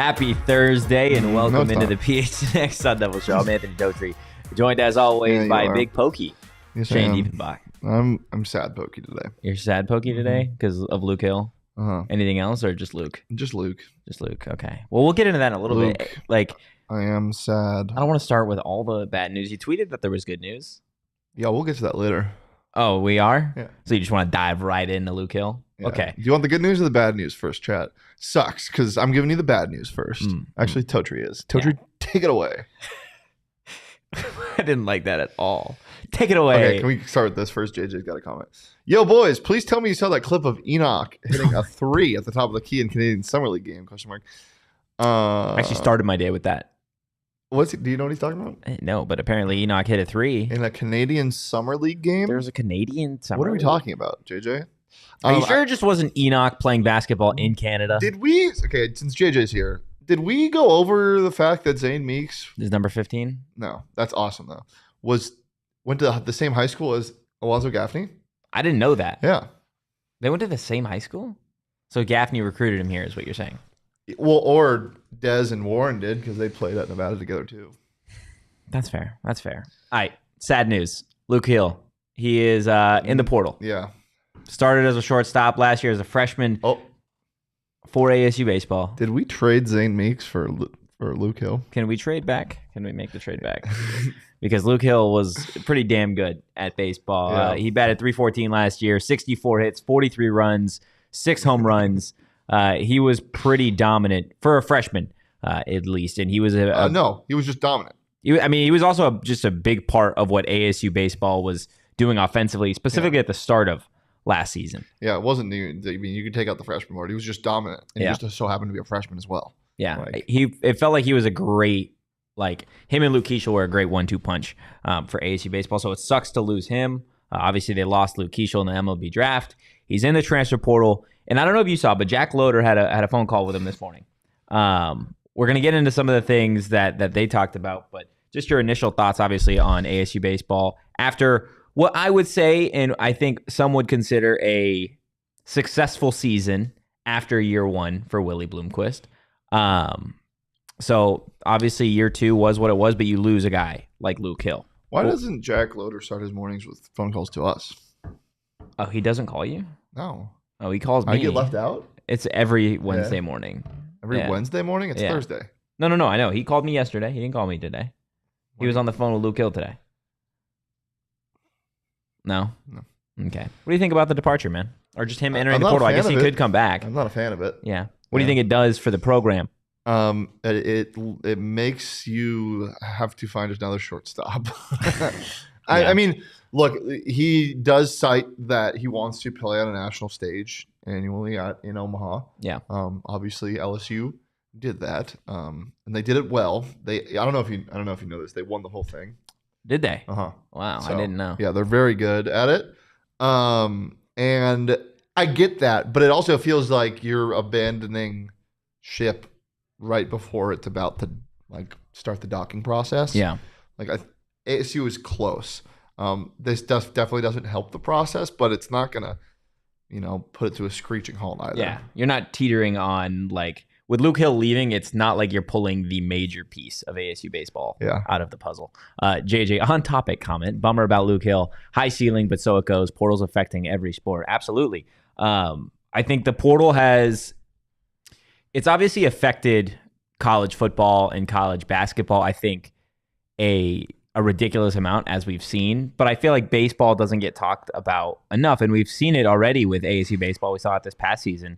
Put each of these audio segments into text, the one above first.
Happy Thursday and welcome into the PHNX Sun Devils show. I'm Anthony Gentry, joined as always by Big Pokey, Shane Diefenbach. I'm sad Pokey today. You're sad Pokey today because of Luke Hill? Uh-huh. Anything else or just Luke? Just Luke. Just Luke. Okay. Well, we'll get into that in a little bit. Like, I am sad. I don't want to start with all the bad news. You tweeted that there was good news. Yeah, we'll get to that later. Oh, we are? Yeah. So you just want to dive right into Luke Hill? Yeah. Okay. Do you want the good news or the bad news first, chat? Sucks, because I'm giving you the bad news first. Actually, Totri is. Totri, take it away. I didn't like that at all. Take it away. Okay, can we start with this first? JJ's got a comment. Yo, boys, please tell me you saw that clip of Enoch hitting a 3 at the top of the key in Canadian Summer League game, question mark. I actually started my day with that. Do you know what he's talking about? No, but apparently Enoch hit a 3. In a Canadian Summer League game? There's a Canadian Summer What are we League? talking about, JJ? Are you sure it just wasn't Enoch playing basketball in Canada? Okay, since JJ's here, did we go over the fact that Zane Meeks Is number 15? No, that's awesome though. Went to the same high school as Alonzo Gaffney? I didn't know that. Yeah. They went to the same high school? So Gaffney recruited him here is what you're saying. Well, or Dez and Warren did because they played at Nevada together too. That's fair. All right, sad news. Luke Hill. He is in the portal. Yeah. Started as a shortstop last year as a freshman for ASU baseball. Did we trade Zane Meeks for Luke Hill? Can we trade back? Can we make the trade back? Because Luke Hill was pretty damn good at baseball. Yeah. He batted .314 last year, 64 hits, 43 runs, 6 home runs. He was pretty dominant for a freshman, at least. And he was no, he was just dominant. He was also just a big part of what ASU baseball was doing offensively, specifically at the start of last season. Yeah, it wasn't. You could take out the freshman part. He was just dominant, and he just so happened to be a freshman as well. Yeah, it felt like he was a great, him and Luke Keeschel were a great 1-2 punch for ASU baseball. So it sucks to lose him. Obviously, they lost Luke Keeschel in the MLB draft. He's in the transfer portal, and I don't know if you saw, but Jack Loader had a phone call with him this morning. We're going to get into some of the things that they talked about, but just your initial thoughts, obviously, on ASU baseball after what I would say, and I think some would consider a successful season after year one for Willie Bloomquist. So obviously year 2 was what it was, but you lose a guy like Luke Hill. Why doesn't Jack Loader start his mornings with phone calls to us? Oh, he doesn't call you? No. Oh, he calls me. I get left out? It's every Wednesday morning. Every Wednesday morning? It's Thursday. No, I know. He called me yesterday. He didn't call me today. He was on the phone with Luke Hill today. No? Okay. What do you think about the departure, man? Or just him entering the portal? I guess he could come back. I'm not a fan of it. Yeah. What do you think it does for the program? It makes you have to find another shortstop. I mean, look, he does cite that he wants to play on a national stage annually in Omaha. Yeah. Obviously LSU did that. And they did it well. I don't know if you know this. They won the whole thing. Did they? Uh-huh. Wow, so, I didn't know. Yeah, they're very good at it. And I get that, but it also feels like you're abandoning ship right before it's about to start the docking process. Yeah. ASU is close. This definitely doesn't help the process, but it's not gonna, put it to a screeching halt either. Yeah. You're not teetering on with Luke Hill leaving, it's not like you're pulling the major piece of ASU baseball out of the puzzle. JJ, on topic comment, bummer about Luke Hill. High ceiling, but so it goes. Portal's affecting every sport. Absolutely. I think the portal it's obviously affected college football and college basketball, I think, a ridiculous amount, as we've seen. But I feel like baseball doesn't get talked about enough, and we've seen it already with ASU baseball. We saw it this past season.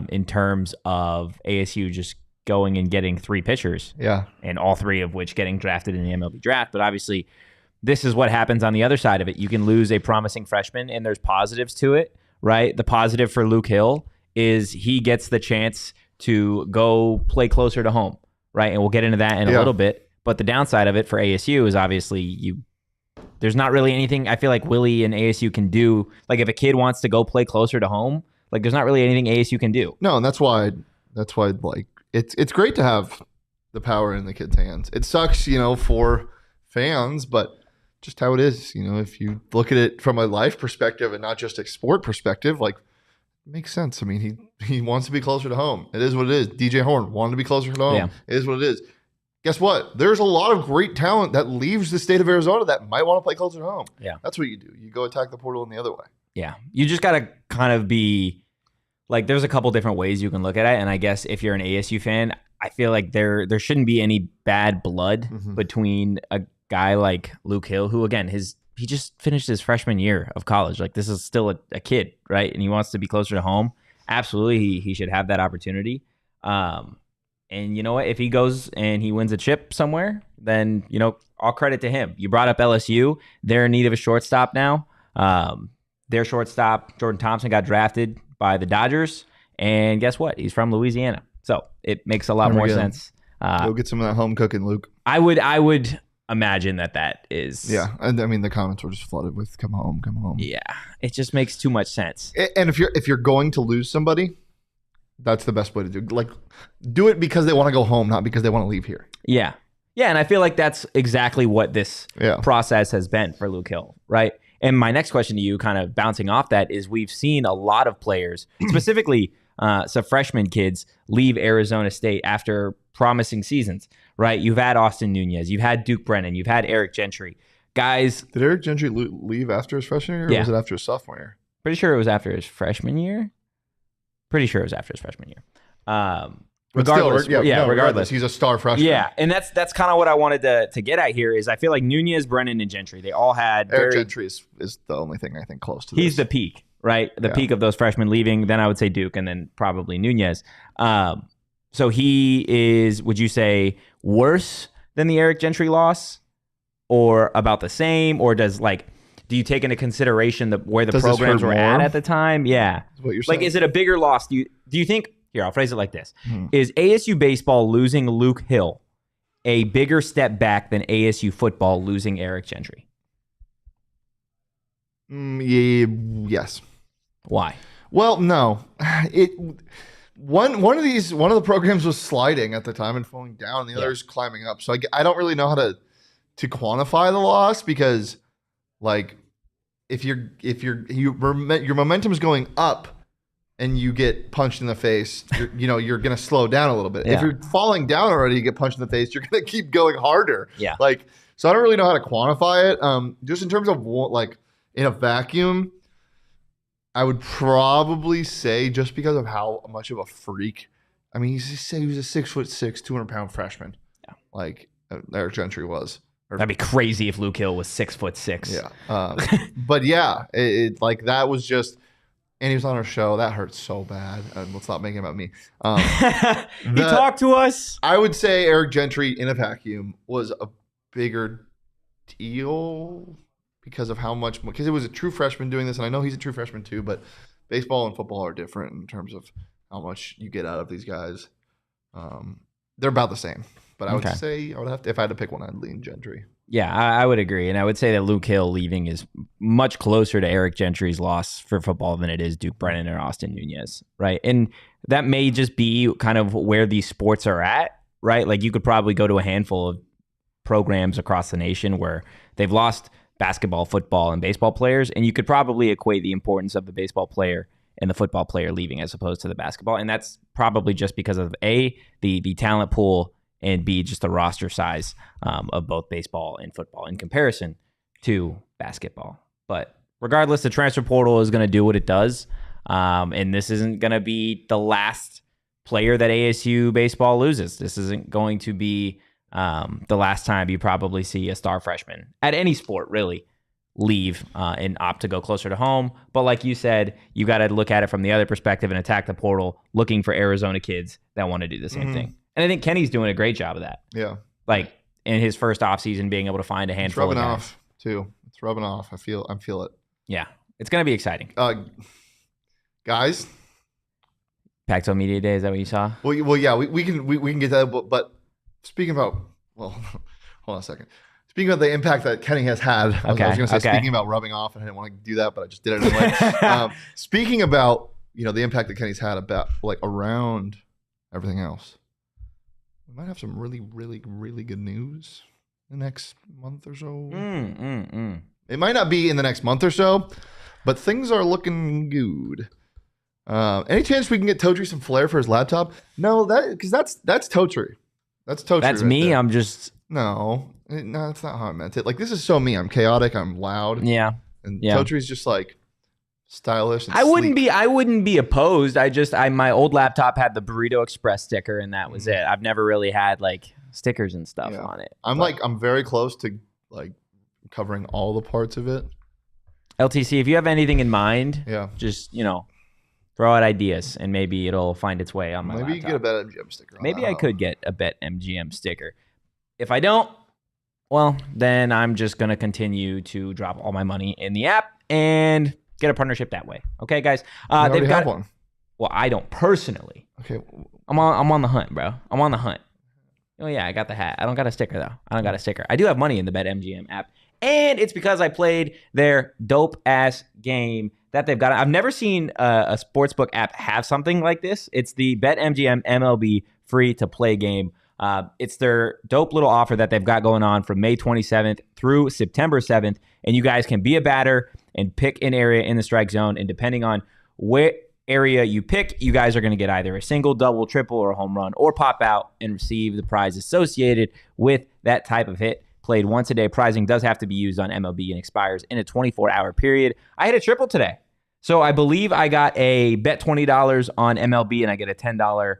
In terms of ASU just going and getting 3 pitchers. Yeah. And all 3 of which getting drafted in the MLB draft. But obviously, this is what happens on the other side of it. You can lose a promising freshman, and there's positives to it, right? The positive for Luke Hill is he gets the chance to go play closer to home, right? And we'll get into that in a little bit. But the downside of it for ASU is obviously there's not really anything I feel like Willie and ASU can do. If a kid wants to go play closer to home, there's not really anything ASU can do. No, and that's why it's great to have the power in the kid's hands. It sucks, for fans, but just how it is. If you look at it from a life perspective and not just a sport perspective, makes sense. I mean, he wants to be closer to home. It is what it is. DJ Horn wanted to be closer to home. Yeah. It is what it is. Guess what? There's a lot of great talent that leaves the state of Arizona that might want to play closer to home. Yeah. That's what you do. You go attack the portal in the other way. Yeah. You just got to kind of be like, there's a couple different ways you can look at it. And I guess if you're an ASU fan, I feel like there shouldn't be any bad blood between a guy like Luke Hill, who, again, he just finished his freshman year of college. Like, this is still a kid, right? And he wants to be closer to home. Absolutely, he should have that opportunity. And you know what? If he goes and he wins a chip somewhere, then, all credit to him. You brought up LSU. They're in need of a shortstop now. Their shortstop, Jordan Thompson, got drafted by the Dodgers. And guess what? He's from Louisiana. So it makes a lot more sense. Go get some of that home cooking, Luke. I would imagine that is. Yeah. And I mean, the comments were just flooded with come home, come home. Yeah. It just makes too much sense. And if you're going to lose somebody, that's the best way to do it. Like, do it because they want to go home, not because they want to leave here. Yeah. Yeah, and I feel like that's exactly what this process has been for Luke Hill, right? And my next question to you, kind of bouncing off that, is we've seen a lot of players, specifically some freshman kids, leave Arizona State after promising seasons, right? You've had Austin Nunez, you've had Duke Brennan, you've had Eric Gentry. Guys. Did Eric Gentry leave after his freshman year, or was it after his sophomore year? Pretty sure it was after his freshman year. Regardless, regardless, he's a star freshman. Yeah, and that's kind of what I wanted to get at here. Is I feel like Nunez, Brennan, and Gentry, they all had Eric Gentry is the only thing I think close to this. He's the peak, right? The peak of those freshmen leaving. Then I would say Duke, and then probably Nunez. So he is, would you say, worse than the Eric Gentry loss, or about the same, or do you take into consideration where the programs were at the time? Yeah. That's what you're saying. Like, is it a bigger loss? Do you think? Here, I'll phrase it like this. Is ASU baseball losing Luke Hill a bigger step back than ASU football losing Eric Gentry? Yes. Why? Well, no. One of the programs was sliding at the time and falling down. The other is climbing up. So I don't really know how to quantify the loss, because, like, if your momentum is going up and you get punched in the face, you're going to slow down a little bit. Yeah. If you're falling down already, you get punched in the face, you're going to keep going harder. Yeah. So I don't really know how to quantify it. Just in terms of in a vacuum, I would probably say, just because of how much of a freak. I mean, he was a 6'6", 200-pound freshman. Yeah. Like Eric Gentry was. That'd be crazy if Luke Hill was 6'6". Yeah. But yeah, that was just. And he was on our show. That hurts so bad. Let's not make it about me. He talked to us. I would say Eric Gentry in a vacuum was a bigger deal because of because it was a true freshman doing this. And I know he's a true freshman too, but baseball and football are different in terms of how much you get out of these guys. They're about the same. But I would say if I had to pick one, I'd lean Gentry. Yeah, I would agree. And I would say that Luke Hill leaving is much closer to Eric Gentry's loss for football than it is Duke Brennan or Austin Nunez, right? And that may just be kind of where these sports are at, right? Like, you could probably go to a handful of programs across the nation where they've lost basketball, football, and baseball players, and you could probably equate the importance of the baseball player and the football player leaving as opposed to the basketball. And that's probably just because of A, the talent pool, and B, just the roster size of both baseball and football in comparison to basketball. But regardless, the transfer portal is going to do what it does. And this isn't going to be the last player that ASU baseball loses. This isn't going to be the last time you probably see a star freshman at any sport, really, leave and opt to go closer to home. But like you said, you got to look at it from the other perspective and attack the portal, looking for Arizona kids that want to do the same thing. And I think Kenny's doing a great job of that. Yeah. Like, in his first offseason, being able to find a handful of guys. It's rubbing off, too. It's rubbing off. I feel it. Yeah. It's going to be exciting. Guys. Pac-12 Media Day, is that what you saw? Well, yeah, we can get that. But speaking about, hold on a second. Speaking of the impact that Kenny has had, I was going to say speaking about rubbing off, and I didn't want to do that, but I just did it anyway. Speaking about, the impact that Kenny's had about, around everything else. We might have some really, really, really good news in the next month or so. It might not be in the next month or so, but things are looking good. Any chance we can get Totri some flair for his laptop? No, because that's Totri. That's Totri. That's right me. There. I'm just no, that's not how I meant it. Like, this is so me. I'm chaotic. I'm loud. Yeah. And Totri's just like stylish. And I wouldn't be opposed. My old laptop had the Burrito Express sticker, and that was it. I've never really had like stickers and stuff on it. I'm very close to like covering all the parts of it. LTC, if you have anything in mind, just throw out ideas, and maybe it'll find its way on my laptop. Maybe you get a BetMGM sticker. Maybe I could get a BetMGM sticker. If I don't, well, then I'm just going to continue to drop all my money in the app and get a partnership that way. Okay, guys? They've got one. Well, I don't personally. Okay. I'm on the hunt, bro. I'm on the hunt. Oh, yeah, I got the hat. I don't got a sticker, though. I don't got a sticker. I do have money in the BetMGM app, and it's because I played their dope-ass game that they've got. I've never seen a sportsbook app have something like this. It's the BetMGM MLB free-to-play game. It's their dope little offer that they've got going on from May 27th through September 7th. And you guys can be a batter and pick an area in the strike zone. And depending on what area you pick, you guys are going to get either a single, double, triple, or a home run, or pop out and receive the prize associated with that type of hit. Played once a day. Prizing does have to be used on MLB and expires in a 24-hour period. I hit a triple today. So I believe I got a bet $20 on MLB, and I get a $10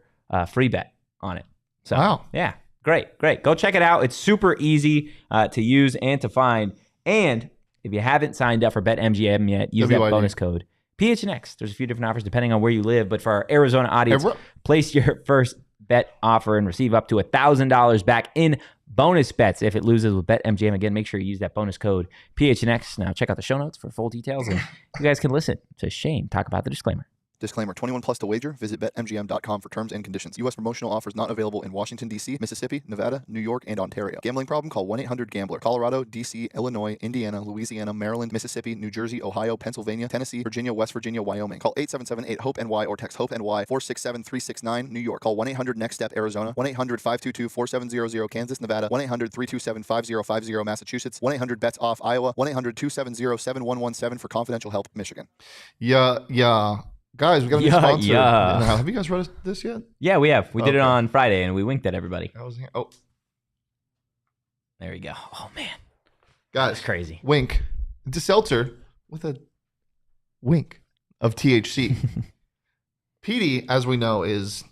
free bet on it. So, wow. Yeah, great. Go check it out. It's super easy to use and to find. And if you haven't signed up for BetMGM yet, use that bonus code PHNX. There's a few different offers depending on where you live. But for our Arizona audience, place your first bet offer and receive up to $1,000 back in bonus bets if it loses with BetMGM. Again, make sure you use that bonus code PHNX. Now, check out the show notes for full details. And you guys can listen to Shane talk about the disclaimer. Disclaimer, 21 plus to wager. Visit BetMGM.com for terms and conditions. U.S. promotional offers not available in Washington, D.C., Mississippi, Nevada, New York, and Ontario. Gambling problem? Call 1-800-GAMBLER. Colorado, D.C., Illinois, Indiana, Louisiana, Maryland, Mississippi, New Jersey, Ohio, Pennsylvania, Tennessee, Virginia, West Virginia, Wyoming. Call 877-8-HOPE-NY or text HOPE-NY 467-369, New York. Call 1-800-NEXT-STEP, Arizona. 1-800-522-4700, Kansas, Nevada. 1-800-327-5050, Massachusetts. 1-800-BETS-OFF, Iowa. 1-800-270-7117 for confidential help, Michigan. Yeah. Guys, we got a new sponsor. Have you guys read this yet? Yeah, we have. We did it on Friday, and we winked at everybody. There we go. Oh, man. Guys, that's crazy. Wink. It's a seltzer with a wink of THC. PD, as we know, is,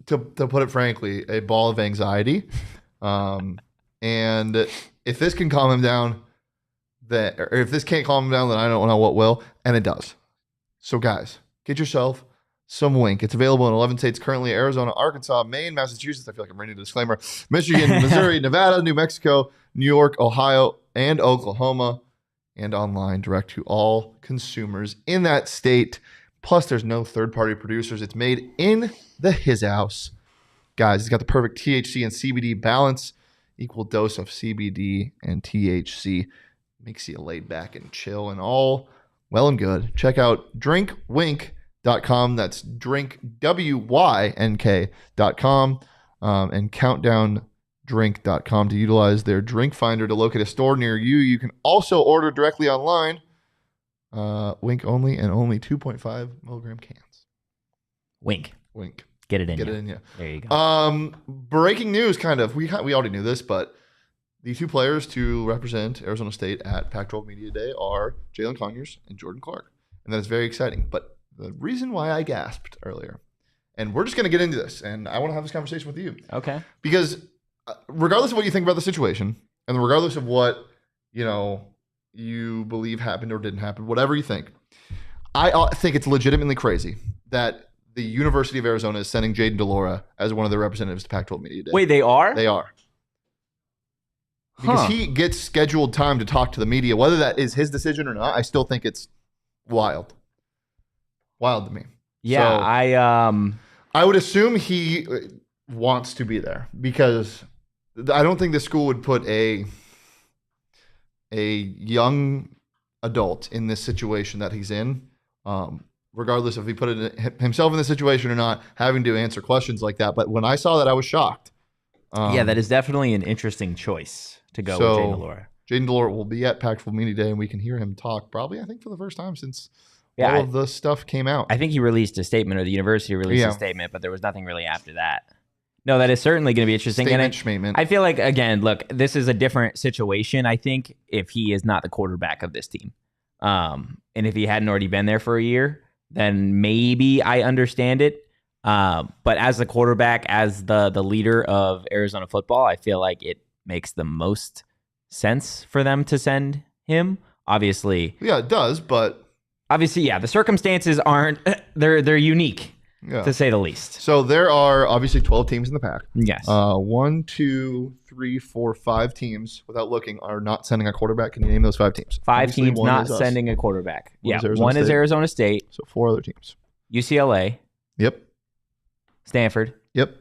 to put it frankly, a ball of anxiety. And if this can calm him down, or if this can't calm him down, then I don't know what will. And it does. So, guys, get yourself some Wink. It's available in 11 states currently: Arizona, Arkansas, Maine, Massachusetts. I feel like I'm reading a disclaimer. Michigan, Missouri, Nevada, New Mexico, New York, Ohio, and Oklahoma. And online, direct to all consumers in that state. Plus, there's no third-party producers. It's made in his house. Guys, it's got the perfect THC and CBD balance. Equal dose of CBD and THC. Makes you laid back and chill and all well and good. Check out drinkwink.com. That's drinkwyNK.com. And countdowndrink.com to utilize their drink finder to locate a store near you. You can also order directly online. Wink only, and only 2.5 milligram cans. Wink. Get it in. There you go. Breaking news, kind of. We already knew this, but the two players to represent Arizona State at Pac-12 Media Day are Jalen Conyers and Jordan Clark. And that is very exciting. But the reason why I gasped earlier, and we're just going to get into this, and I want to have this conversation with you. Okay. Because regardless of what you think about the situation, and regardless of what, you believe happened or didn't happen, whatever you think, I think it's legitimately crazy that the University of Arizona is sending Jaden DeLora as one of their representatives to Pac-12 Media Day. Wait, they are? They are. Because he gets scheduled time to talk to the media. Whether that is his decision or not, I still think it's wild. Wild to me. Yeah, so, I would assume he wants to be there, because I don't think the school would put a young adult in this situation that he's in, regardless if he put himself in the situation or not, having to answer questions like that. But when I saw that, I was shocked. Yeah, that is definitely an interesting choice to go with Jaden DeLora. Jaden DeLora will be at Pac-12 Media Day, and we can hear him talk probably, I think, for the first time since all of the stuff came out. I think he released a statement, or the university released a statement, but there was nothing really after that. No, that is certainly going to be interesting. Statement. I feel like, again, look, this is a different situation, I think, if he is not the quarterback of this team. And if he hadn't already been there for a year, then maybe I understand it. But as the quarterback, as the leader of Arizona football, I feel like it makes the most sense for them to send him. Obviously. Yeah, it does, but... Obviously, yeah, the circumstances aren't... They're unique. Yeah. To say the least. So there are obviously 12 teams in the pack. Yes. 1, 2, 3, 4, 5 teams, without looking, are not sending a quarterback. Can you name those 5 teams? 5 obviously, teams not sending a quarterback. One is Arizona State. So 4 other teams. UCLA. Yep. Stanford. Yep.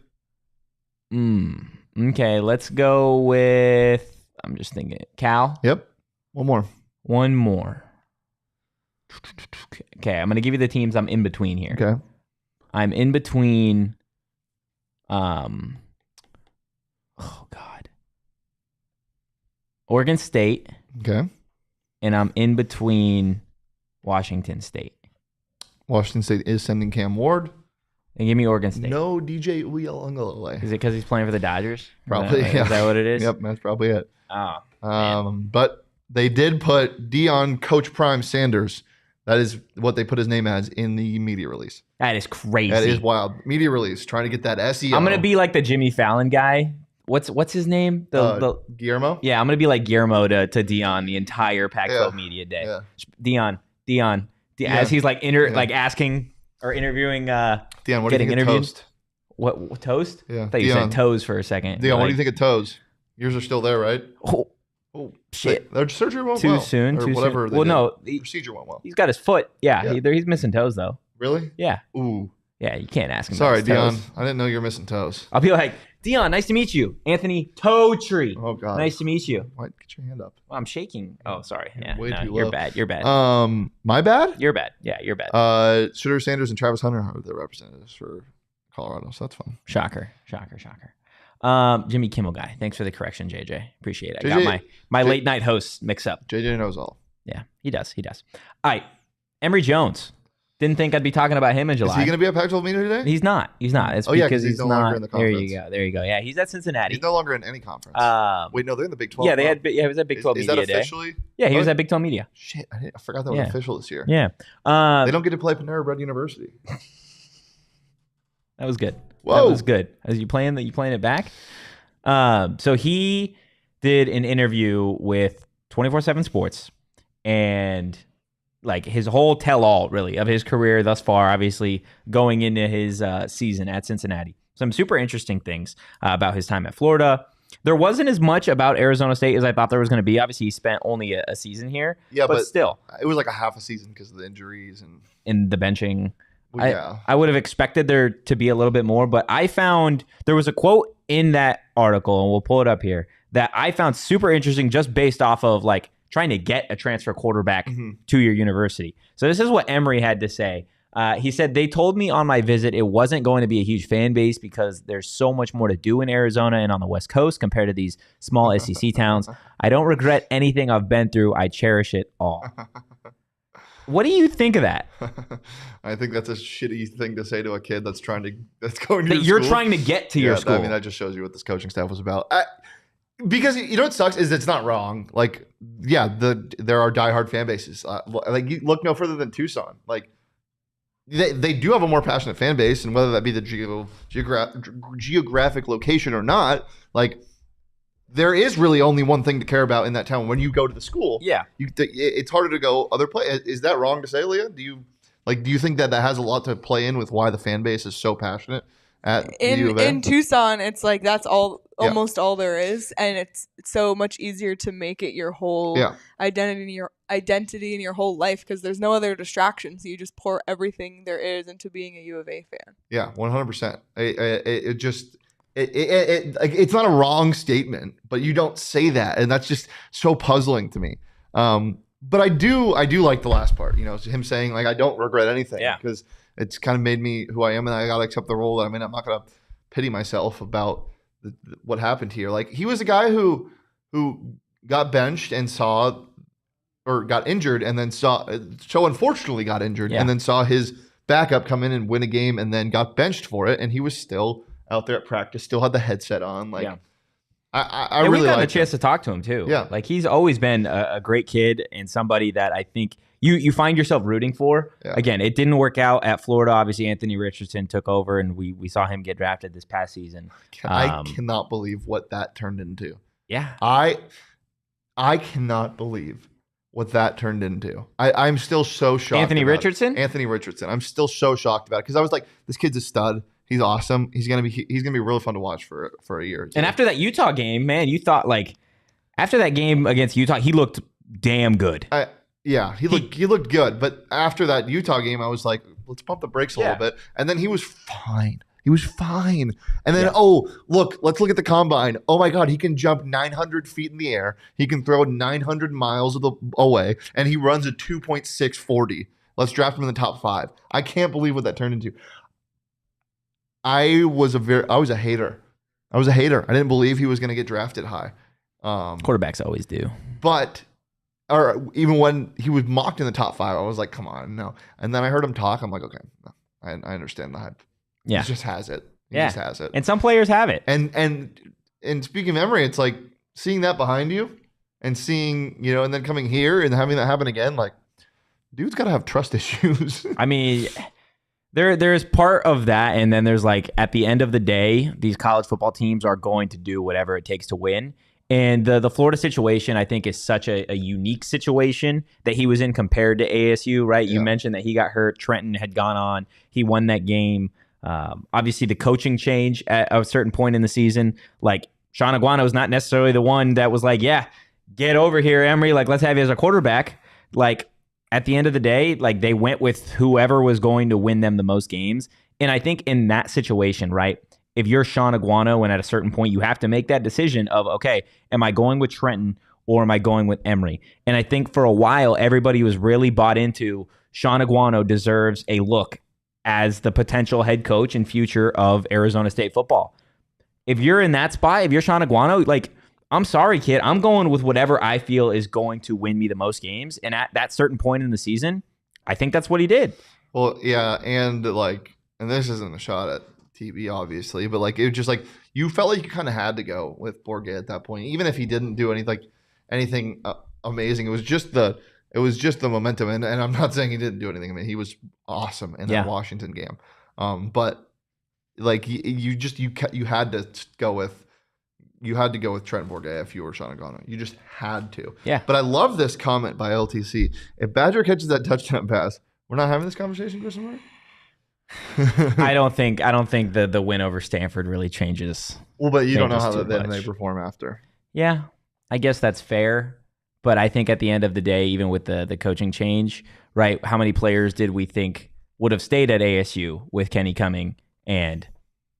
Okay, let's go with, I'm just thinking, Cal. Yep. One more. Okay, I'm going to give you the teams I'm in between here. Okay. I'm in between, Oregon State. Okay. And I'm in between Washington State. Washington State is sending Cam Ward. And give me Oregon State. No DJ Uiagalelei. Is it because he's playing for the Dodgers? Probably, yeah. Is that what it is? Yep, that's probably it. Oh, but they did put Deion Coach Prime Sanders. That is what they put his name as in the media release. That is crazy. That is wild. Media release, trying to get that SEO. I'm going to be like the Jimmy Fallon guy. What's his name? The Guillermo? Yeah, I'm going to be like Guillermo to Deion the entire Pac-12 media day. Yeah. Deion. As he's like asking or interviewing. Deion, what do you think of toast? What, toast? Yeah. I thought you said toes for a second. Deion, what do you think of toes? Yours are still there, right? Oh, shit. Their surgery went too well. Soon. Or too whatever. soon. Well, no. The procedure went well. He's got his foot. Yeah. He's missing toes, though. Really? Yeah. Ooh. Yeah, you can't ask him. Sorry, about Deion. I didn't know you were missing toes. I'll be like, Deion, nice to meet you. Anthony Toe Tree. Oh, God. Nice to meet you. Why? Get your hand up. Well, I'm shaking. Oh, sorry. Yeah. Way too you're low. bad. You're bad. My bad? You're bad. Yeah, you're bad. Sutter Sanders and Travis Hunter are the representatives for Colorado, so that's fun. Shocker. Jimmy Kimmel guy. Thanks for the correction, JJ. Appreciate it. I got my late night hosts mix up. JJ knows all. Yeah, he does. All right. Emory Jones. Didn't think I'd be talking about him in July. Is he going to be at Pac-12 media today? He's not. It's because he's no not. Longer in the conference. There you go. Yeah, he's at Cincinnati. He's no longer in any conference. Wait, no, they're in the Big 12. Yeah, he was at Big 12 Media Is that officially? Day. Yeah, he was at Big 12 Media. Shit, I forgot that was official this year. Yeah. They don't get to play Panera Bread University. That was good. Whoa. That was good. As you playing it back? So he did an interview with 24/7 Sports, and like his whole tell-all really of his career thus far, obviously going into his season at Cincinnati. Some super interesting things about his time at Florida. There wasn't as much about Arizona State as I thought there was going to be. Obviously, he spent only a season here. Yeah, but still. It was like a half a season because of the injuries and the benching. Well, yeah. I would have expected there to be a little bit more, but I found there was a quote in that article, and we'll pull it up here, that I found super interesting just based off of like trying to get a transfer quarterback to your university. So this is what Emory had to say. He said, "They told me on my visit it wasn't going to be a huge fan base because there's so much more to do in Arizona and on the West Coast compared to these small SEC towns. I don't regret anything I've been through. I cherish it all." What do you think of that? I think that's a shitty thing to say to a kid that's going to that you're trying to get to your school. I mean, that just shows you what this coaching staff was about. Because you know what sucks is it's not wrong. Like, yeah, there are diehard fan bases. Like, you look no further than Tucson. Like, they do have a more passionate fan base, and whether that be the geographic location or not, like, there is really only one thing to care about in that town when you go to the school. Yeah, it's harder to go other places. Is that wrong to say, Leah? Do you think that has a lot to play in with why the fan base is so passionate at U of A? In Tucson? It's like that's almost all there is, and it's so much easier to make it your whole identity in your whole life because there's no other distractions. So you just pour everything there is into being a U of A fan. Yeah, 100%. It's not a wrong statement, but you don't say that, and that's just so puzzling to me. But I do like the last part. You know, him saying like I don't regret anything because it's kind of made me who I am, and I got to accept the role that I'm in. I'm not going to pity myself about what happened here. Like, he was a guy who got benched and saw got injured, and then so unfortunately got injured, and then saw his backup come in and win a game, and then got benched for it, and he was still out there at practice, still had the headset on. Like, I really we got liked a chance to talk to him too. Yeah, like he's always been a great kid and somebody that I think you find yourself rooting for. Yeah. Again, it didn't work out at Florida. Obviously, Anthony Richardson took over, and we saw him get drafted this past season. I cannot believe what that turned into. Yeah, I cannot believe what that turned into. I'm still so shocked. Anthony Richardson. I'm still so shocked about it because I was like, this kid's a stud. He's awesome. He's gonna be really fun to watch for a year. And after that Utah game, man, you thought like after that game against Utah, he looked damn good. He looked good. But after that Utah game, I was like, let's pump the brakes a little bit. And then he was fine. And then, let's look at the combine. Oh my God, he can jump 900 feet in the air. He can throw 900 miles away, and he runs a 2.640. Let's draft him in the top 5. I can't believe what that turned into. I was a hater. I didn't believe he was going to get drafted high. Quarterbacks always do. Or even when he was mocked in the top 5, I was like, come on, no. And then I heard him talk. I'm like, okay, I understand the hype. Yeah. He just has it. He just has it. And some players have it. And speaking of Emory, it's like seeing that behind you and seeing, and then coming here and having that happen again, like, dude's got to have trust issues. I mean, there's part of that, and then there's like, at the end of the day, these college football teams are going to do whatever it takes to win. And the Florida situation, I think, is such a unique situation that he was in compared to ASU, right? You mentioned that he got hurt. Trenton had gone on. He won that game. Obviously, the coaching change at a certain point in the season, like Sean Aguano is not necessarily the one that was like, yeah, get over here, Emory. Like, let's have you as a quarterback. Like, at the end of the day, like they went with whoever was going to win them the most games. And I think in that situation, right, if you're Sean Aguano and at a certain point you have to make that decision of, okay, am I going with Trenton or am I going with Emory? And I think for a while, everybody was really bought into Sean Aguano deserves a look as the potential head coach and future of Arizona State football. If you're in that spot, if you're Sean Aguano, like, I'm sorry, kid, I'm going with whatever I feel is going to win me the most games. And at that certain point in the season, I think that's what he did. Well, yeah, and this isn't a shot at TV, obviously, but like, it was just like, you felt like you kind of had to go with Bourget at that point, even if he didn't do anything amazing. It was just the momentum, and I'm not saying he didn't do anything. I mean, he was awesome in that Washington game. But like you had to go with Trent Bourget if you were Sean Aguano. You just had to. Yeah. But I love this comment by LTC. If Badger catches that touchdown pass, we're not having this conversation, Christopher? I don't think the win over Stanford really changes. Well, but you don't know how they perform after. Yeah, I guess that's fair. But I think at the end of the day, even with the coaching change, right, how many players did we think would have stayed at ASU with Kenny coming, and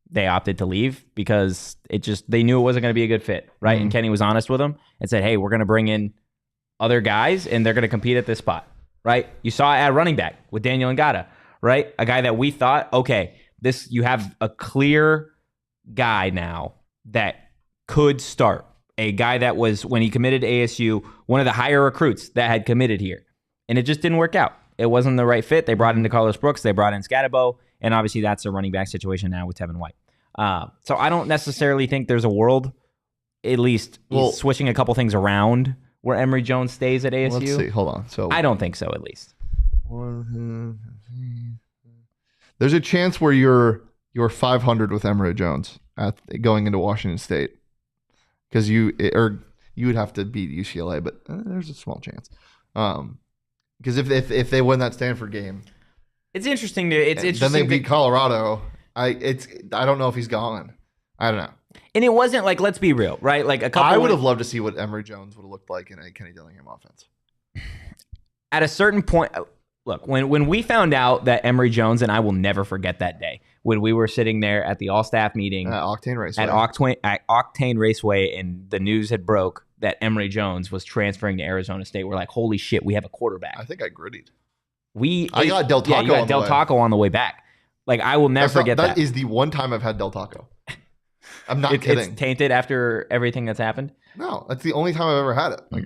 they opted to leave because they knew it wasn't going to be a good fit, right? Mm-hmm. And Kenny was honest with them and said, hey, we're going to bring in other guys, and they're going to compete at this spot, right? You saw it at running back with Daniel Ngata, right? A guy that we thought, okay, you have a clear guy now that could start. A guy that was, when he committed to ASU, one of the higher recruits that had committed here. And it just didn't work out. It wasn't the right fit. They brought in Carlos Brooks. They brought in Scatabo. And obviously that's a running back situation now with Tevin White. So I don't necessarily think there's a world, at least switching a couple things around, where Emory Jones stays at ASU. Let's see. Hold on. So I don't think so, at least. There's a chance where you're 500 with Emory Jones going into Washington State. Because you would have to beat UCLA, but there's a small chance. Because if they win that Stanford game, it's interesting. Then they beat Colorado. I don't know if he's gone. I don't know. And it wasn't like, let's be real, right? Like I would have loved to see what Emory Jones would have looked like in a Kenny Dillingham offense. At a certain point, look, when we found out that Emory Jones, and I will never forget that day, when we were sitting there at the all-staff meeting at Octane Raceway. At Octane Raceway, and the news had broke that Emory Jones was transferring to Arizona State, we're like, holy shit, we have a quarterback. I think I grittied. I got Del Taco. Yeah, you got Del Taco on the way back. Like, I will never forget that. That is the one time I've had Del Taco. I'm not kidding. It's tainted after everything that's happened? No, that's the only time I've ever had it. Like,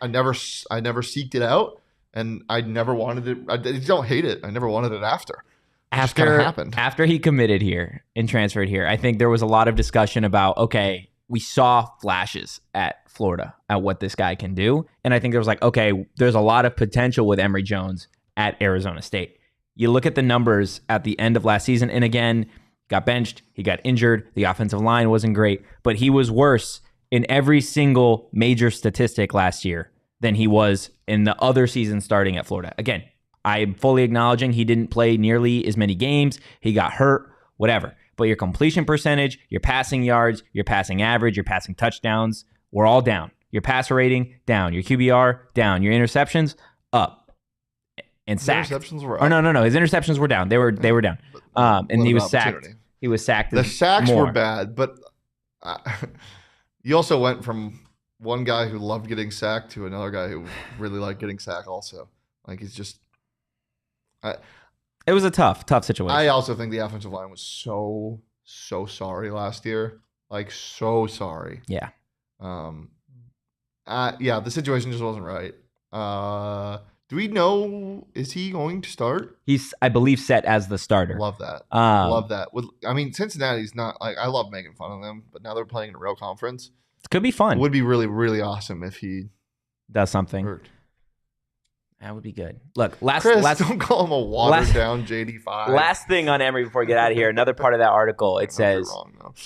I never seeked it out, and I never wanted it. I don't hate it. I never wanted it after. It just kind of happened. After he committed here and transferred here, I think there was a lot of discussion about, okay, we saw flashes at Florida at what this guy can do. And I think there was like, okay, there's a lot of potential with Emory Jones at Arizona State. You look at the numbers at the end of last season, and again, got benched, he got injured, the offensive line wasn't great, but he was worse in every single major statistic last year than he was in the other season starting at Florida. Again, I'm fully acknowledging he didn't play nearly as many games. He got hurt, whatever. But your completion percentage, your passing yards, your passing average, your passing touchdowns were all down. Your passer rating, down. Your QBR, down. Your interceptions, up. And sacked. Interceptions were up. Oh, no. His interceptions were down. They were down. And he was sacked. He was sacked. The sacks were bad, but you also went from one guy who loved getting sacked to another guy who really liked getting sacked also. Like, he's just... It was a tough situation. I also think the offensive line was so sorry last year. Like, so sorry. Yeah. Yeah, the situation just wasn't right. Do we know, is he going to start? He's, I believe, set as the starter. Love that. Love that. I mean, Cincinnati's not, like, I love making fun of them, but now they're playing in a real conference. It could be fun. It would be really, really awesome if he does something. Hurt. That would be good. Look, last don't call him a watered down JD5. Last thing on Emory before we get out of here. Another part of that article, it says,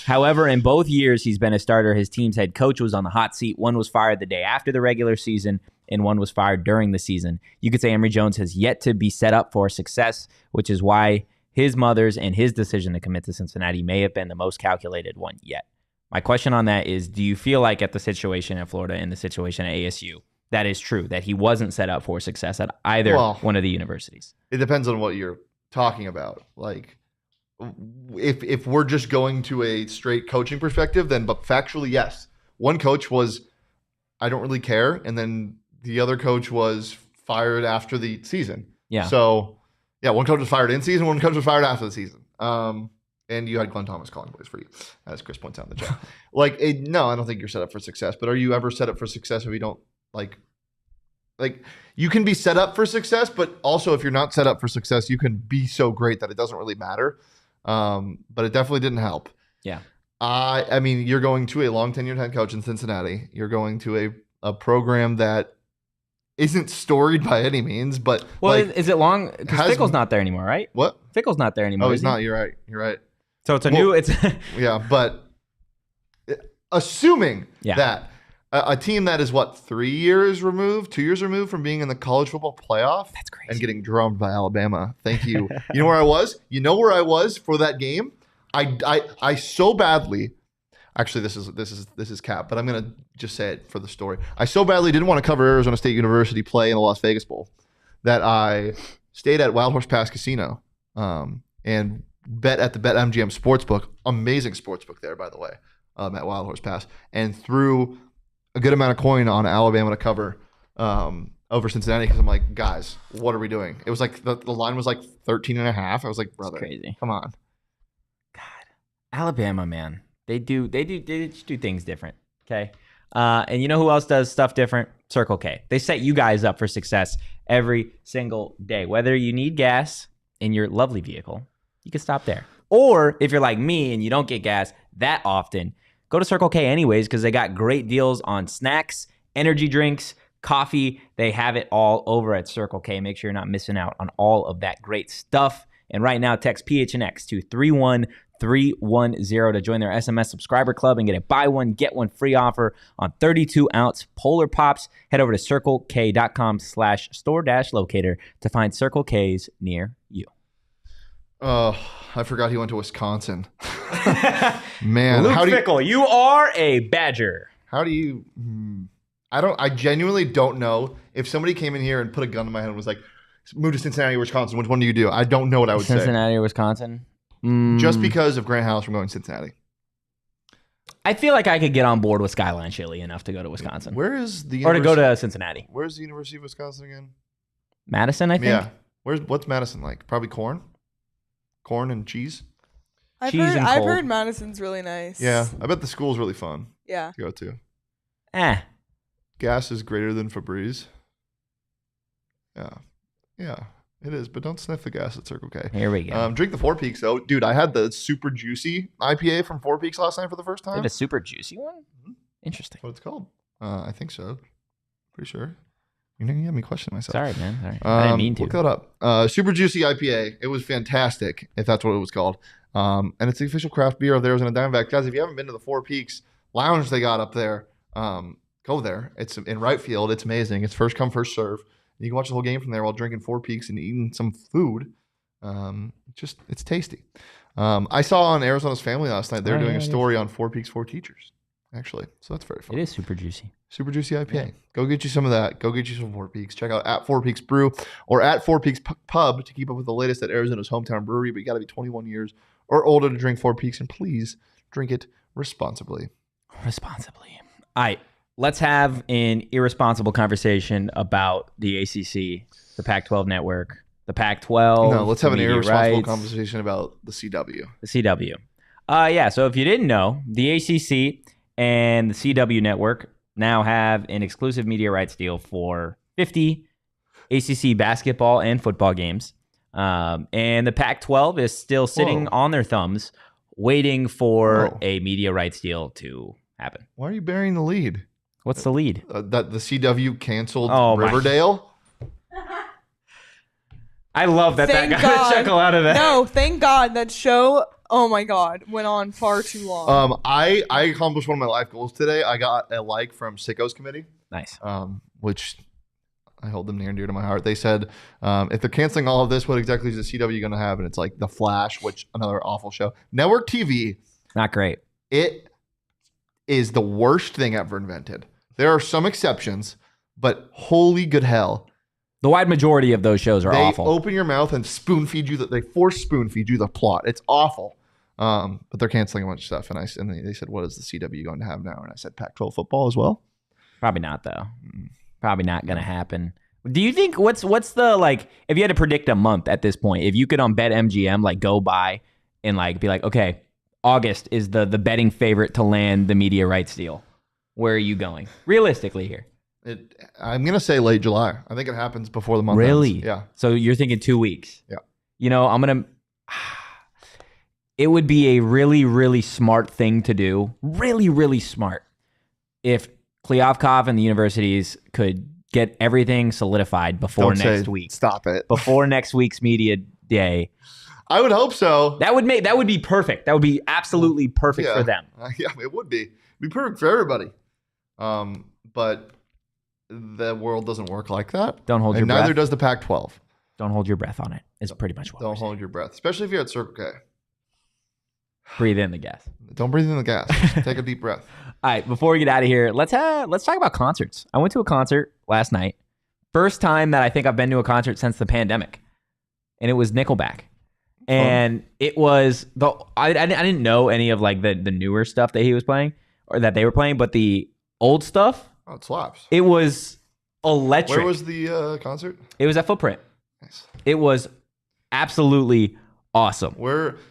however, in both years he's been a starter, his team's head coach was on the hot seat. One was fired the day after the regular season, and one was fired during the season. You could say Emory Jones has yet to be set up for success, which is why his mother's and his decision to commit to Cincinnati may have been the most calculated one yet. My question on that is, do you feel like at the situation at Florida and the situation at ASU, that is true, that he wasn't set up for success at either one of the universities? It depends on what you're talking about. Like, if we're just going to a straight coaching perspective, then but factually, yes. One coach was, I don't really care, and then the other coach was fired after the season. Yeah. So, yeah, one coach was fired in season, one coach was fired after the season. And you had Glenn Thomas calling plays for you, as Chris points out in the chat. No, I don't think you're set up for success. But are you ever set up for success if you don't like you can be set up for success, but also if you're not set up for success, you can be so great that it doesn't really matter. But it definitely didn't help. Yeah. I mean, you're going to a long tenured head coach in Cincinnati. You're going to a program that isn't storied by any means, but is it long? Because Fickle's not there anymore, right? What? Fickle's not there anymore. Oh, he's not. You're right. So it's yeah, but assuming that a team that is 2 years removed from being in the college football playoff, that's crazy, and getting drummed by Alabama. Thank you. You know where I was? You know where I was for that game? I so badly. Actually, this is cap, but I'm gonna just say it for the story. I so badly didn't want to cover Arizona State University play in the Las Vegas Bowl that I stayed at Wild Horse Pass Casino and bet at the BetMGM Sportsbook. Amazing sportsbook there, by the way, at Wild Horse Pass, and threw a good amount of coin on Alabama to cover over Cincinnati because I'm like, guys, what are we doing? It was like the line was like 13.5. I was like, brother, crazy. Come on. God, Alabama, man. They do things different. Okay. And you know who else does stuff different? Circle K. They set you guys up for success every single day. Whether you need gas in your lovely vehicle, you can stop there. Or if you're like me and you don't get gas that often, go to Circle K anyways, because they got great deals on snacks, energy drinks, coffee. They have it all over at Circle K. Make sure you're not missing out on all of that great stuff. And right now, text PHNX to 31310 to join their SMS subscriber club and get a buy one, get one free offer on 32-ounce Polar Pops. Head over to circlek.com/store-locator to find Circle K's near you. Oh, I forgot he went to Wisconsin. Man, Luke Fickle, you are a Badger. How do you? I genuinely don't know. If somebody came in here and put a gun in my head and was like, "Move to Cincinnati or Wisconsin, which one do you do?" I don't know what I would say. Cincinnati or Wisconsin? Just because of Grant House from going to Cincinnati. I feel like I could get on board with Skyline Chili enough to go to Wisconsin. Where is the or to go to Cincinnati? Where's the University of Wisconsin again? Madison, I think. Yeah. What's Madison like? Probably corn and cheese. I've heard Madison's really nice. Yeah, I bet the school's really fun. Yeah. To go to. gas is greater than Febreze. Yeah, it is. But don't sniff the gas at Circle K. Here we go. Drink the Four Peaks though, dude. I had the super juicy IPA from Four Peaks last night for the first time. They have a super juicy one. Mm-hmm. Interesting. What it's called? I think so. Pretty sure. You had me questioning myself. Sorry, man. Sorry. I didn't mean to. Look that up. Super Juicy IPA. It was fantastic, if that's what it was called. And it's the official craft beer of theirs in a Diamondback. Guys, if you haven't been to the Four Peaks lounge they got up there, go there. It's in right field. It's amazing. It's first come, first serve. You can watch the whole game from there while drinking Four Peaks and eating some food. It's tasty. I saw on Arizona's Family last night, they were doing a story on Four Peaks, Four Teachers, actually. So that's very fun. It is super juicy. Super Juicy IPA. Yeah. Go get you some of that. Go get you some Four Peaks. Check out at Four Peaks Brew or at Four Peaks Pub to keep up with the latest at Arizona's hometown brewery. But you got to be 21 years or older to drink Four Peaks, and please drink it responsibly. Responsibly. All right. Let's have an irresponsible conversation about the ACC, the Pac-12 network, the Pac-12. No, let's have an irresponsible conversation about the CW. The CW. Yeah, so if you didn't know, the ACC and the CW network now have an exclusive media rights deal for 50 ACC basketball and football games. And the Pac-12 is still sitting on their thumbs, waiting for a media rights deal to happen. Why are you burying the lead? What's the lead? That the CW canceled Riverdale? I love that got a chuckle out of that. No, thank God. That show, oh my God, went on far too long. I accomplished one of my life goals today. I got a like from Sickos Committee. Nice. Which I hold them near and dear to my heart. They said, if they're canceling all of this, what exactly is the CW going to have? And it's like The Flash, which another awful show. Network TV. Not great. It is the worst thing ever invented. There are some exceptions, but holy good hell. The wide majority of those shows are awful. They open your mouth and spoon feed you. They force spoon feed you the plot. It's awful. But they're canceling a bunch of stuff. And they said, what is the CW going to have now? And I said, Pac-12 football as well. Probably not, though. Probably not going to happen. Do you think what's the, like, if you had to predict a month at this point, if you could on BetMGM, like, go by and, like, be like, okay, August is the betting favorite to land the media rights deal. Where are you going? Realistically here. I'm going to say late July. I think it happens before the month Really? ends. Yeah. So you're thinking 2 weeks? Yeah. You know, it would be a really, really smart thing to do. Really, really smart. If Kliavkov and the universities could get everything solidified before next week. Stop it. Before next week's media day. I would hope so. That would be perfect. That would be absolutely perfect for them. Yeah, it would be. It'd be perfect for everybody. But the world doesn't work like that. Don't hold your breath. Neither does the Pac-12. Don't hold your breath on it. It's pretty much what Don't hold your breath, especially if you're at Circle K. Breathe in the gas. Don't breathe in the gas. Take a deep breath. All right, before we get out of here, let's talk about concerts. I went to a concert last night. First time that I think I've been to a concert since the pandemic, and it was Nickelback. And it was I didn't know any of like the newer stuff that he was playing or that they were playing, but the old stuff. Oh, it slaps. It was electric. Where was the concert? It was at Footprint. Nice. It was absolutely awesome.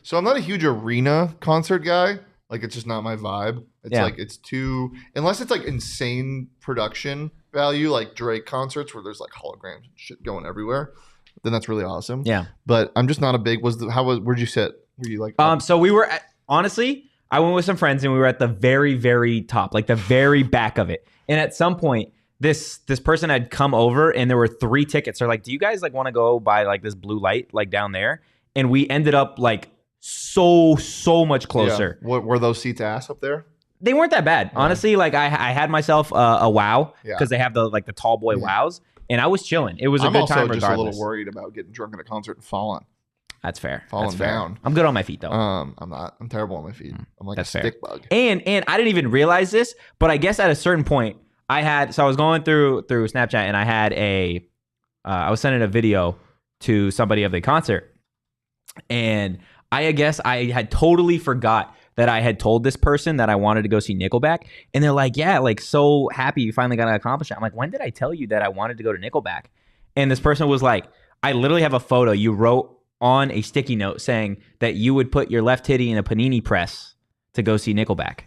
So I'm not a huge arena concert guy. Like, it's just not my vibe. It's like, it's too, unless it's like insane production value, like Drake concerts where there's like holograms and shit going everywhere, then that's really awesome. Yeah. But I'm just not a big, where'd you sit? Were you like, so we were honestly, I went with some friends and we were at the very, very top, like the very back of it. And at some point, this person had come over and there were 3 tickets. They're like, do you guys like want to go by like this blue light, like down there? And we ended up like so much closer. Yeah. Were those seats ass up there? They weren't that bad. Honestly, like I had myself a wow because they have the tall boy wows. And I was chilling. It was a good time regardless. I'm also just a little worried about getting drunk at a concert and falling. That's fair. Falling down. I'm good on my feet though. I'm not. I'm terrible on my feet. I'm like a stick bug. And I didn't even realize this, but I guess at a certain point I was going through Snapchat and I had I was sending a video to somebody of the concert, and I guess I had totally forgot that I had told this person that I wanted to go see Nickelback. And they're like, yeah, like so happy you finally got to accomplish it. I'm like, when did I tell you that I wanted to go to Nickelback? And this person was like, I literally have a photo you wrote on a sticky note saying that you would put your left titty in a panini press to go see Nickelback.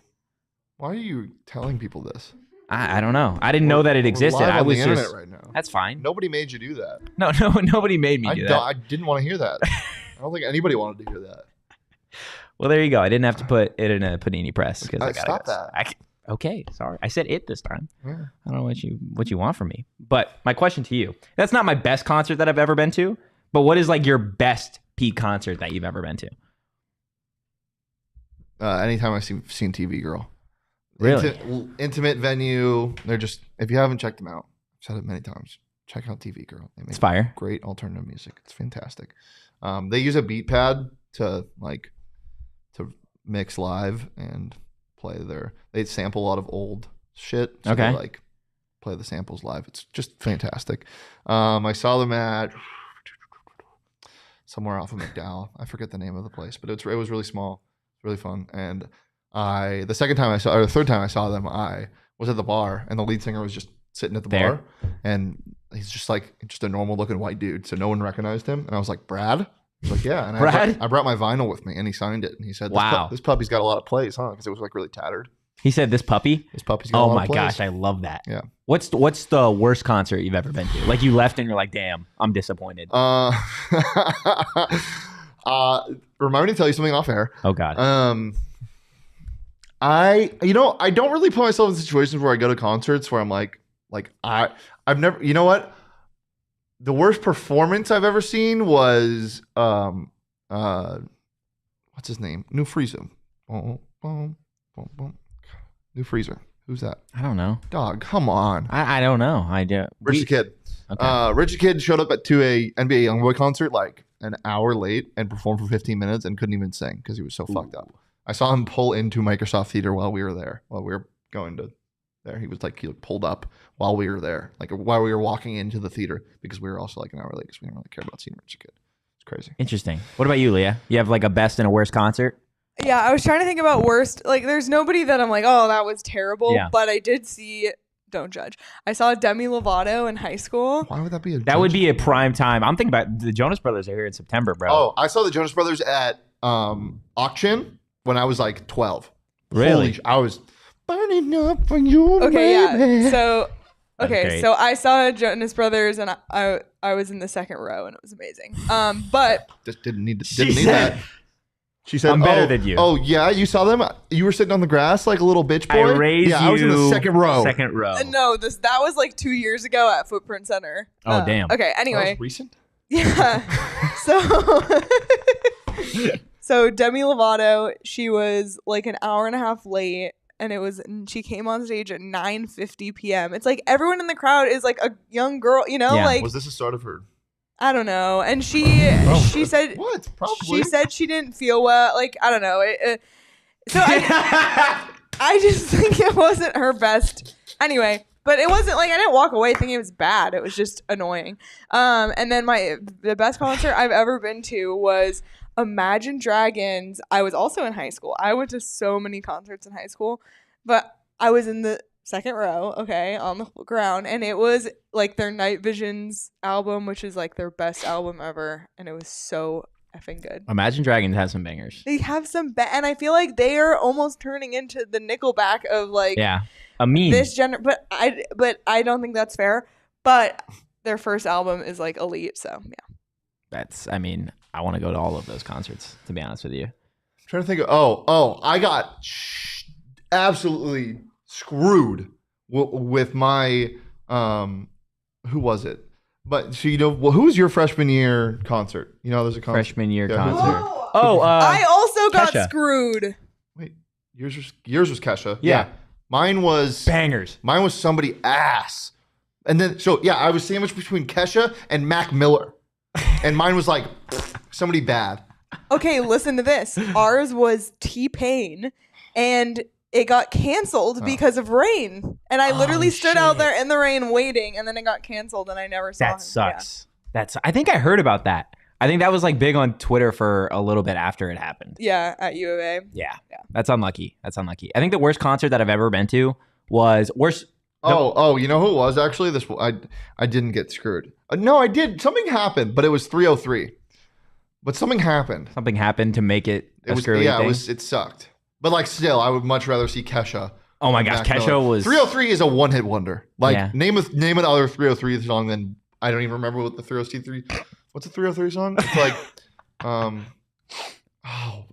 Why are you telling people this? I don't know. I didn't know that it existed. We're live I on was the just internet right now. That's fine. Nobody made you do that. No, nobody made me do that. I didn't want to hear that. I don't think anybody wanted to hear that. Well, there you go. I didn't have to put it in a panini press because I gotta stop that. Okay, sorry. I said it this time. Yeah. I don't know what you want from me. But my question to you: that's not my best concert that I've ever been to. But what is like your best peak concert that you've ever been to? Anytime I've seen TV Girl. Really? Intimate venue. They're just, if you haven't checked them out, I've said it many times, check out TV Girl. They make fire. Great alternative music. It's fantastic. They use a beat pad to mix live and play they sample a lot of old shit. So okay. They play the samples live. It's just fantastic. I saw them at somewhere off of McDowell. I forget the name of the place, but it was really small. Really fun. And the third time I saw them, I was at the bar and the lead singer was just sitting at the bar and he's just a normal looking white dude. So no one recognized him. And I was like, Brad? He's like, yeah. And I brought my vinyl with me and he signed it. And he said, wow, this puppy's got a lot of plays, huh? Because it was really tattered. He said this puppy's got a lot of plays. Oh my gosh, I love that. Yeah. What's the worst concert you've ever been to? Like you left and you're like, damn, I'm disappointed. Remind me to tell you something off air. Oh God. I don't really put myself in situations where I go to concerts where I'm I've never, you know what? The worst performance I've ever seen was what's his name? New Freezer. New Freezer. Who's that? I don't know. Dog, come on. I don't know. Richie Kidd. Okay. Richie Kidd showed up to a NBA Youngboy concert an hour late and performed for 15 minutes and couldn't even sing because he was so fucked up. I saw him pull into Microsoft Theater while we were there. While we were going to there, he pulled up while we were there, while we were walking into the theater because we were also an hour late because we didn't really care about seeing Richie Kidd. It's crazy. Interesting. What about you, Leah? You have a best and a worst concert? Yeah, I was trying to think about worst. There's nobody that I'm like, oh, that was terrible. Yeah. But I did see. Don't judge. I saw Demi Lovato in high school. Why would that be That would be a prime time. I'm thinking about the Jonas Brothers are here in September, bro. Oh, I saw the Jonas Brothers at auction when I was 12. Really? I was burning up for you. Okay, baby. Yeah. So I saw Jonas Brothers and I was in the second row and it was amazing. But just didn't need that. She said, I'm better than you. Oh, yeah? You saw them? You were sitting on the grass like a little bitch boy? I was in the second row. Second row. No, that was 2 years ago at Footprint Center. Oh, damn. Okay, anyway. That was recent? Yeah. So Demi Lovato, she was an hour and a half late. And she came on stage at 9:50 p.m. It's everyone in the crowd is a young girl, Yeah. Was this the start of her? I don't know. And she said what? Probably. She said she didn't feel well. I don't know. So I just think it wasn't her best. Anyway, but it wasn't I didn't walk away thinking it was bad. It was just annoying. And then the best concert I've ever been to was Imagine Dragons. I was also in high school. I went to so many concerts in high school, but I was in the second row, okay, on the ground, and it was their Night Visions album, which is their best album ever, and it was so effing good. Imagine Dragons has some bangers. They have some and I feel they are almost turning into the Nickelback of a meme. This but I don't think that's fair. But their first album is elite, so yeah. I want to go to all of those concerts, to be honest with you. I'm trying to think of I got absolutely screwed with my who was it? But so who was your freshman year concert? There's a concert. Freshman year concert. I also got Kesha. Screwed. Wait, yours was Kesha. Yeah. Mine was bangers. Mine was somebody ass. And then I was sandwiched between Kesha and Mac Miller. And mine was somebody bad. Okay, listen to this. Ours was T-Pain and it got canceled because of rain. And I literally stood out there in the rain waiting, and then it got canceled, and I never saw him. That sucks. Yeah. I think I heard about that. I think that was big on Twitter for a little bit after it happened. Yeah, at U of A. Yeah. That's unlucky. I think the worst concert that I've ever been to was worst. Oh, you know who it was actually? I didn't get screwed. No, I did. Something happened, but it was 303. But something happened. Something happened to make it a screwy thing? It sucked. But still, I would much rather see Kesha Oh my gosh, Kesha was 303 is a one-hit wonder. Like name another 303 song, then I don't even remember what the 303. What's the 303 song? It's like,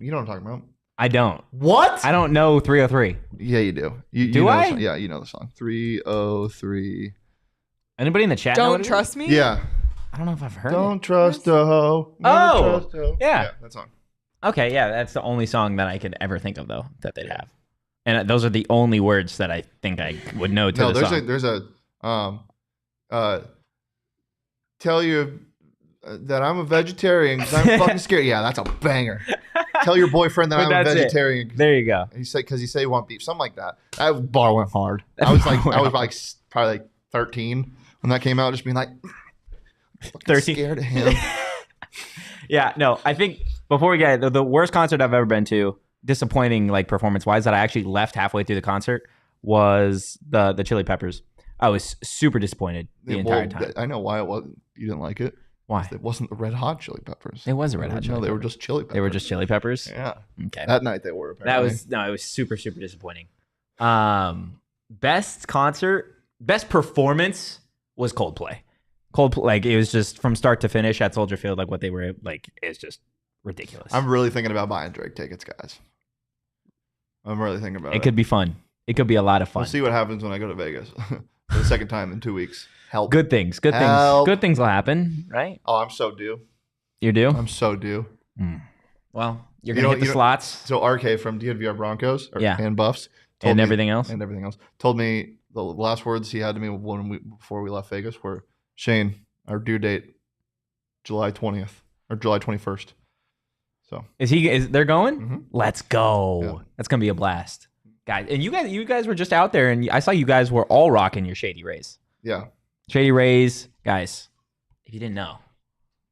you know what I'm talking about. I don't. What? I don't know 303. Yeah, you do. You do know I? Yeah, you know the song. 303. Anybody in the chat? Don't trust me. Yeah. I don't know if I've heard. Don't trust a hoe. Never trust a hoe. Yeah, that song. Okay, yeah, that's the only song that I could ever think of though that they'd have, and those are the only words that I think I would know to the song. There's a tell you that I'm a vegetarian because I'm fucking scared. Yeah, that's a banger. Tell your boyfriend that I'm a vegetarian. There you go. He said because he said he want beef, something like that. That bar went hard. I was probably like 13 when that came out, just being like 13, scared of him. Yeah, no, I think before we get the worst concert I've ever been to, disappointing like performance wise, that I actually left halfway through the concert was the Chili Peppers. I was super disappointed the entire time. I know why it wasn't. You didn't like it. Why? It wasn't the Red Hot Chili Peppers. It was the Red Hot Chili Peppers. No, they were just Chili Peppers. They were just Chili Peppers? Yeah. Okay. That night they were, apparently. It was super, super disappointing. Best concert, best performance was Coldplay. Like, it was just from start to finish at Soldier Field, like what they were, like, it's just ridiculous. I'm really thinking about buying Drake tickets, guys. I'm really thinking about it. It could be fun. It could be a lot of fun. We'll see what happens when I go to Vegas for the second time in 2 weeks. Help. Good things. Good things will happen, right? Oh, I'm so due. You're due? I'm so due. Well, you're going to hit the slots. So RK from DNVR Broncos and Buffs. And everything else. Told me the last words he had to me before we left Vegas were, Shane, our due date, July 20th or July 21st. So is they're going? Mm-hmm. Let's go. Yeah. That's going to be a blast. Guys, and you guys were just out there and I saw you guys were all rocking your Shady Rays. Yeah. Shady Rays, guys, if you didn't know,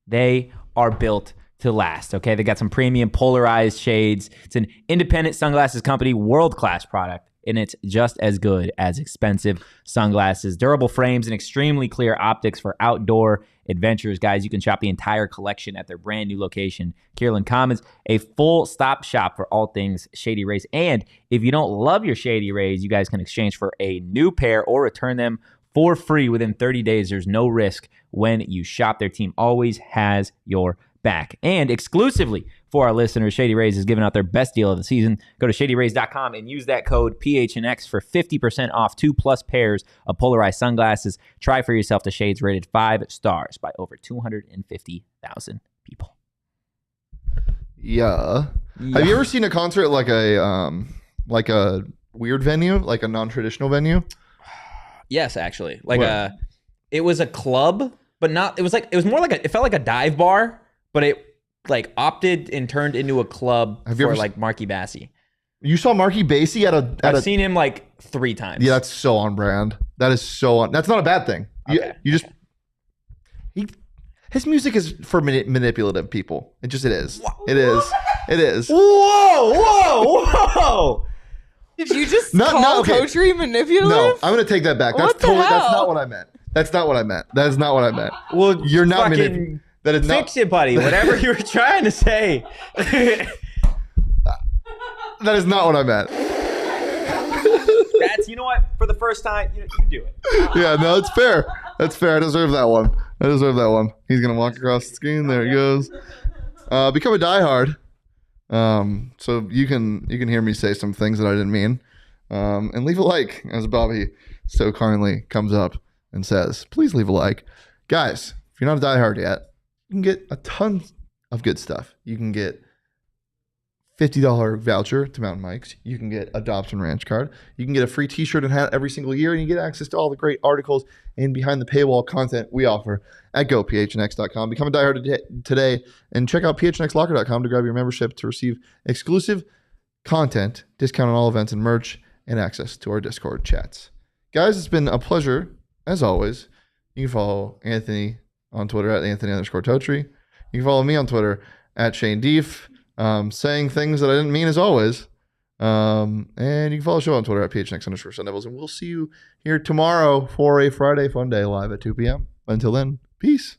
they are built to last, okay? They got some premium polarized shades. It's an independent sunglasses company, world-class product, and it's just as good as expensive sunglasses. Durable frames and extremely clear optics for outdoor adventures. Guys, you can shop the entire collection at their brand new location, Kierland Commons, a full-stop shop for all things Shady Rays. And if you don't love your Shady Rays, you guys can exchange for a new pair or return them for free within 30 days. There's no risk when you shop. Their team always has your back. And exclusively for our listeners, Shady Rays is giving out their best deal of the season. Go to shadyrays.com and use that code PHNX for 50% off 2+ pairs of polarized sunglasses. Try for yourself the shades rated 5 stars by over 250,000 people. Yeah. Have you ever seen a concert like a weird venue, like a non-traditional venue? Yes, actually. It was a club, but not. It was more like it felt like a dive bar, but it like opted and turned into a club for like Marky Bassey. You saw Marky Bassey I've seen him like 3 times. Yeah, that's so on brand. That is so on. That's not a bad thing. Okay. His music is for manipulative people. It is. It is. Whoa. Did you just call poetry manipulative? No, I'm going to take that back. That's not what I meant. That is not what I meant. Well, you're not manipulative. That is fix it, buddy. Whatever you were trying to say. That is not what I meant. You know what? For the first time, you do it. Yeah, no, it's fair. That's fair. I deserve that one. He's going to walk across the screen. There he goes. Become a diehard. So you can hear me say some things that I didn't mean. And leave a like, as Bobby so kindly comes up and says, please leave a like. Guys, if you're not a diehard yet, you can get a ton of good stuff. You can get $50 voucher to Mountain Mike's. You can get a Dobson Ranch card. You can get a free t-shirt and hat every single year, and you get access to all the great articles and behind the paywall content we offer at gophnx.com. Become a diehard today and check out phnxlocker.com to grab your membership to receive exclusive content, discount on all events and merch, and access to our Discord chats. Guys, it's been a pleasure, as always. You can follow Anthony on Twitter at Anthony_Totri. You can follow me on Twitter at Shane Deef, saying things that I didn't mean as always. And you can follow the show on Twitter at PHNX Sun Devils. And we'll see you here tomorrow for a Friday Fun Day live at 2 p.m. Until then, peace.